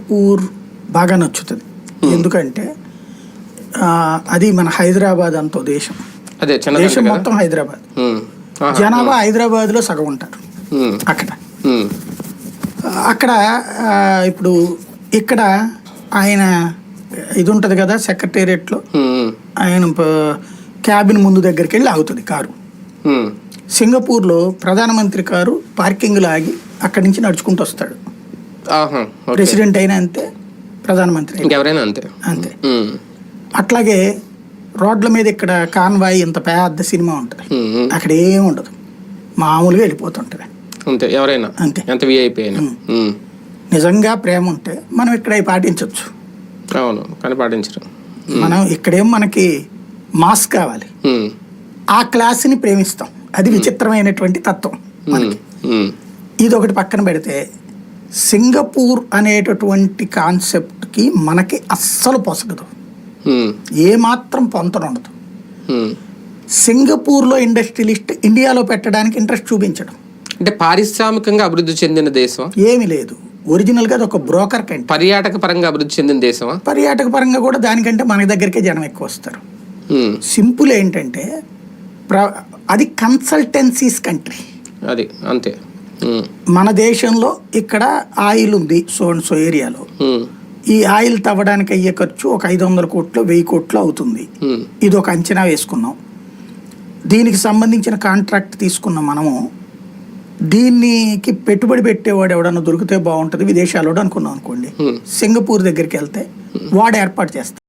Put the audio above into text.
Singapore బాగా నచ్చుతుంది. ఎందుకంటే అది మన హైదరాబాద్ అంతో దేశం, దేశం మొత్తం హైదరాబాద్, జనాభా హైదరాబాద్లో సగం ఉంటారు. అక్కడ ఇప్పుడు ఇక్కడ ఆయన ఇది ఉంటుంది కదా సెక్రటేరియట్లో, ఆయన క్యాబిన్ ముందు దగ్గరికి వెళ్ళి ఆగుతుంది కారు. సింగపూర్లో ప్రధానమంత్రి కారు పార్కింగ్లో ఆగి అక్కడి నుంచి నడుచుకుంటూ వస్తాడు. ప్రెసిడెంట్ అయినా అంతే, ప్రధానమంత్రి ఎవరైనా అంతే అంతే. అట్లాగే రోడ్ల మీద ఇక్కడ కాన్వాయ్ ఇంత పెద్ద సినిమా ఉంటుంది, అక్కడ ఏమి ఉండదు, మామూలుగా వెళ్ళిపోతుంటది అంతే. ఎవరైనా అంతే, ఎంత విఐపి అయినా. నిజంగా ప్రేమ ఉంటే మనం ఇక్కడ పాటించవచ్చు. అవును, కానీ పాటించరు. మనం ఇక్కడేం మనకి మాస్ కావాలి, ఆ క్లాస్ని ప్రేమిస్తాం. అది విచిత్రమైనటువంటి తత్వం మనకి. ఇది ఒకటి పక్కన పెడితే సింగపూర్ అనేటటువంటి కాన్సెప్ట్కి మనకి అస్సలు పొసగదు, ఏమాత్రం పొంతన ఉండదు. సింగపూర్లో ఇండస్ట్రియలిస్ట్ ఇండియాలో పెట్టడానికి ఇంట్రెస్ట్ చూపించడం అంటే పారిశ్రామికంగా అభివృద్ధి చెందిన దేశం ఏమీ లేదు. ఒరిజినల్గా అది ఒక బ్రోకర్ కంటే. పర్యాటక పరంగా అభివృద్ధి చెందిన దేశమా? పర్యాటక పరంగా కూడా దానికంటే మన దగ్గరికే జనం ఎక్కువ వస్తారు. సింపుల్ ఏంటంటే అది కన్సల్టెన్సీస్ కంట్రీ, అది అంతే. మన దేశంలో ఇక్కడ ఆయిల్ ఉంది సో ఏరియాలో, ఈ ఆయిల్ తవ్వడానికి అయ్యే ఖర్చు ఒక 500 కోట్లు 1000 కోట్లు అవుతుంది. ఇది ఒక అంచనా వేసుకున్నాం, దీనికి సంబంధించిన కాంట్రాక్ట్ తీసుకున్నాం మనము. దీనికి పెట్టుబడి పెట్టేవాడు ఎవడన్నా దొరికితే బాగుంటుంది విదేశాల్లో అనుకున్నాం అనుకోండి, సింగపూర్ దగ్గరికి వెళ్తే వాడు ఏర్పాటు చేస్తాడు.